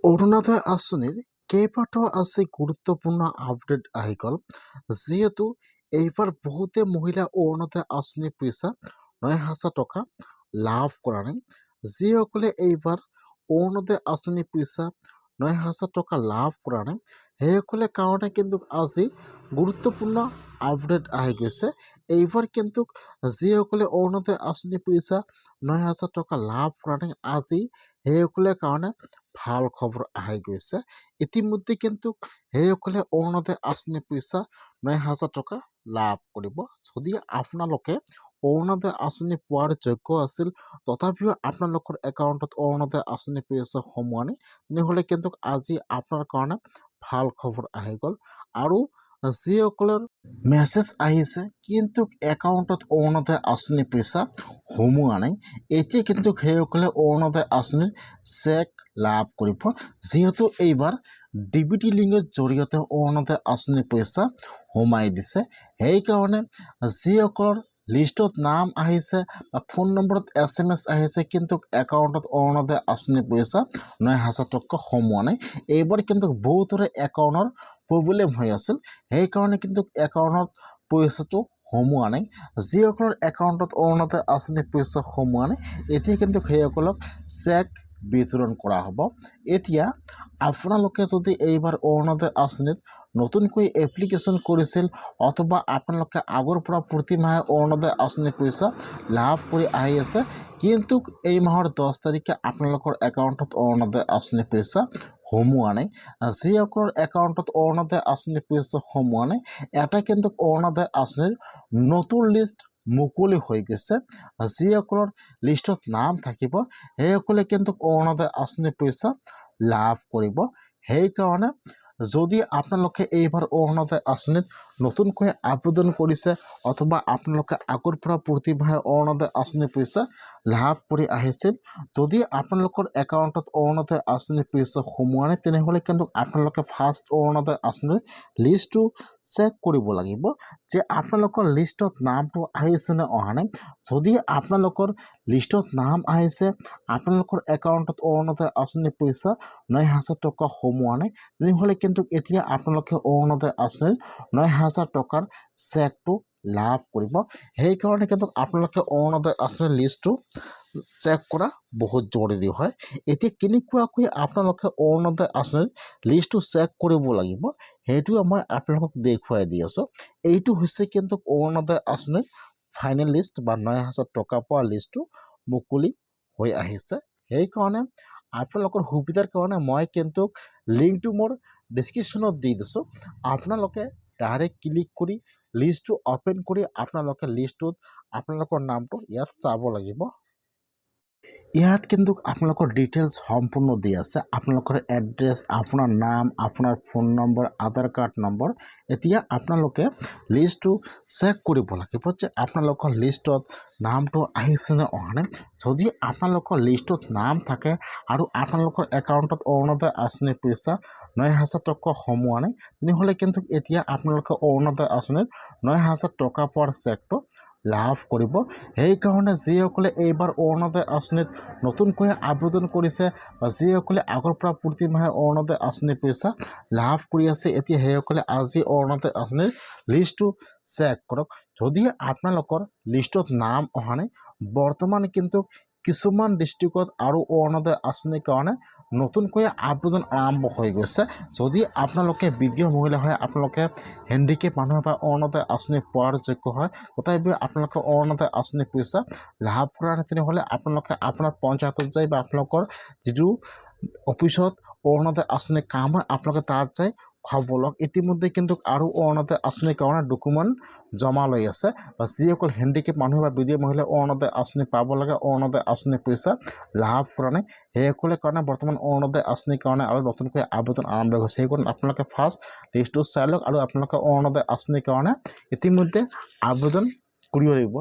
অৰুণোদয় আঁচনিৰ কেইবাটাও আছে গুৰুত্বপূৰ্ণ আপডেট আহি গ'ল। যিহেতু এইবাৰ বহুতে মহিলা অৰুণোদয় আঁচনিৰ পইচা ৯,০০০ টকা লাভ কৰা নাই। যিসকলে এইবাৰ অৰুণোদয় আঁচনিৰ পইচা ৯,০০০ টকা লাভ কৰা নাই সেইসকলে কাৰণে কিন্তু আজি গুৰুত্বপূৰ্ণ আপডেট আহি গৈছে। এইবাৰ কিন্তু যিসকলে অৰুণোদয় আঁচনিৰ পইচা ৯,০০০ টকা লাভ কৰা নাই আজি সেইসকলে কাৰণে ভাল খবৰ আহি গৈছে। ইতিমধ্যে কিন্তু সেইসকলে অৰুণোদয় আঁচনিৰ পইচা ৯,০০০ টকা লাভ কৰিব। যদি আপোনালোকে অৰুণোদয় আঁচনি পোৱাৰ যোগ্য আছিল তথাপিও আপোনালোকৰ একাউণ্টত অৰুণোদয় আঁচনি পইচা সোমোৱা নাই তেনেহ'লে কিন্তু আজি আপোনাৰ কাৰণে ভাল খবৰ আহি গ'ল। আৰু যিসকলৰ মেছেজ আহিছে কিন্তু একাউণ্টত অৰুণোদয় আঁচনি পইচা সোমোৱা নাই এতিয়া কিন্তু সেইসকলে অৰুণোদয় আঁচনিৰ চেক লাভ কৰিব। যিহেতু এইবাৰ ডিবিটি লিংকৰ জৰিয়তে অৰুণোদয় আঁচনিৰ পইচা সোমাই দিছে সেইকাৰণে যিসকলৰ লিষ্টত নাম আহিছে বা ফোন নম্বৰত SMS আহিছে কিন্তু একাউণ্টত অৰুণোদয় আঁচনিৰ পইচা ৯,০০০ টকা সোমোৱা নাই। এইবাৰ কিন্তু বহুতৰে একাউণ্টৰ প্ৰব্লেম হৈ আছিল সেইকাৰণে কিন্তু একাউণ্টত পইচাটো সোমোৱা নাই। যিসকলৰ একাউণ্টত অৰুণোদয় আঁচনিৰ পইচা সোমোৱা নাই এতিয়া কিন্তু সেইসকলক চেক বিতৰণ কৰা হ'ব। এতিয়া আপোনালোকে যদি এইবাৰ অৰুণোদয় আঁচনিত নতুনকৈ এপ্লিকেশ্যন কৰিছিল অথবা আপোনালোকে আগৰ পৰা প্ৰতি মাহে অৰুণোদয় আঁচনিৰ পইচা লাভ কৰি আহি আছে কিন্তু এই মাহৰ 10 তাৰিখে আপোনালোকৰ একাউণ্টত অৰুণোদয় আঁচনিৰ পইচা সোমোৱা নাই। যিসকলৰ একাউণ্টত অৰুণোদয় আঁচনিৰ পইচা সোমোৱা নাই এটা কিন্তু অৰুণোদয় আঁচনিৰ নতুন লিষ্ট মুকলি হৈ গৈছে। যিসকলৰ লিষ্টত নাম থাকিব সেইসকলে কিন্তু অৰুণোদয় আঁচনিৰ পইচা লাভ কৰিব। সেইকাৰণে যদি আপোনালোকে এইবাৰ অৰুণোদয় আঁচনিত নতুনকৈ আবেদন কৰিছে অথবা আপোনালোকে আগৰ পৰা প্ৰতি মাহে অৰুণোদয় আঁচনিৰ পইচা লাভ কৰি আহিছিল যদি আপোনালোকৰ একাউণ্টত অৰুণোদয় আঁচনিৰ পইচা সোমোৱা নাই তেনেহ'লে কিন্তু আপোনালোকে ফাৰ্ষ্ট অৰুণোদয় আঁচনিৰ লিষ্টটো চেক কৰিব লাগিব যে আপোনালোকৰ লিষ্টত নামটো আহিছে নে অহা নাই। যদি আপোনালোকৰ লিষ্টত নাম আহিছে আপোনালোকৰ একাউণ্টত অৰুণোদয় আঁচনিৰ পইচা ৯,০০০ টকা সোমোৱা নাই তেনেহ'লে কিন্তু এতিয়া আপোনালোকে অৰুণোদয় আঁচনিৰ ৯,০০০ টকাৰ চেকটো লাভ কৰিব। সেইকাৰণে কিন্তু আপোনালোকে অৰুণোদয় আঁচনিৰ লিষ্টটো চেক কৰা বহুত জৰুৰী হয়। এতিয়া কেনেকুৱাকৈ আপোনালোকে অৰুণোদয় আঁচনিৰ লিষ্টটো চেক কৰিব লাগিব সেইটোৱে মই আপোনালোকক দেখুৱাই দি আছোঁ। এইটো হৈছে কিন্তু অৰুণোদয় আঁচনিৰ ফাইনেল লিষ্ট বা ৯,০০০ টকা পোৱা লিষ্টটো মুকলি হৈ আহিছে। সেইকাৰণে আপোনালোকৰ সুবিধাৰ কাৰণে মই কিন্তু লিংকটো মোৰ ডিছক্ৰিপশ্যনত দি দিছোঁ। আপোনালোকে ডাইৰেক্ট ক্লিক কৰি লিষ্টটো অ'পেন কৰি আপোনালোকে লিষ্টটোত আপোনালোকৰ নামটো ইয়াত চাব লাগিব। ইয়াত কিন্তু আপোনালোকৰ ডিটেইলছ সম্পূৰ্ণ দি আছে আপোনালোকৰ এড্ৰেছ আপোনাৰ নাম আপোনাৰ ফোন নম্বৰ আধাৰ কাৰ্ড নম্বৰ। এতিয়া আপোনালোকে লিষ্টটো চেক কৰিব লাগিব যে আপোনালোকৰ লিষ্টত নামটো আহিছে নে অহা নাই। যদি আপোনালোকৰ লিষ্টত নাম থাকে আৰু আপোনালোকৰ একাউণ্টত অৰুণোদয় আঁচনিৰ পইচা ৯,০০০ টকা সোমোৱা নাই তেনেহ'লে কিন্তু এতিয়া আপোনালোকে অৰুণোদয় আঁচনিৰ ৯,০০০ টকা পোৱাৰ চেকটো লাভ কৰিব। সেইকাৰণে যিসকলে এইবাৰ অৰুণোদয় আঁচনিত নতুনকৈ আবেদন কৰিছে বা যিসকলে আগৰ পৰা প্ৰতি মাহে অৰুণোদয় আঁচনিৰ পইচা লাভ কৰি আছে এতিয়া সেইসকলে আজি অৰুণোদয় আঁচনিৰ লিষ্টটো চেক কৰক। যদি আপোনালোকৰ লিষ্টত নাম অহা নাই বৰ্তমান কিন্তু কিছুমান ডিষ্ট্ৰিক্টত আৰু অৰুণোদয় আঁচনিৰ কাৰণে নতুনকৈ আবেদন আৰম্ভ হৈ গৈছে। যদি আপোনালোকে বিধৱা মহিলা হয় আপোনালোকে হেণ্ডিকেপ মানুহ বা অৰুণোদয় আঁচনি পোৱাৰ যোগ্য হয় তথাপিও আপোনালোকে অৰুণোদয় আঁচনিৰ পইচা লাভ কৰা নাই তেনেহ'লে আপোনালোকে আপোনাৰ পঞ্চায়তত যায় বা আপোনালোকৰ যিটো অফিচত অৰুণোদয় আঁচনিৰ কাম হয় আপোনালোকে তাত যায় খবৰ লওক। ইতিমধ্যে কিন্তু আৰু অৰুণোদয় আঁচনিৰ কাৰণে ডকুমেণ্ট জমা লৈ আছে বা যিসকল হেণ্ডিকেপ মানুহ বা বিধৱা মহিলাই অৰুণোদয় আঁচনি পাব লাগে অৰুণোদয় আঁচনিৰ পইচা লাভ কৰা নাই সেইসকলে কাৰণে বৰ্তমান অৰুণোদয় আঁচনিৰ কাৰণে আৰু নতুনকৈ আবেদন আৰম্ভ হৈছে। সেইকাৰণে আপোনালোকে ফাৰ্ষ্ট লিষ্টটো চাই লওক আৰু আপোনালোকে অৰুণোদয় আঁচনিৰ কাৰণে ইতিমধ্যে আবেদন কৰিব লাগিব।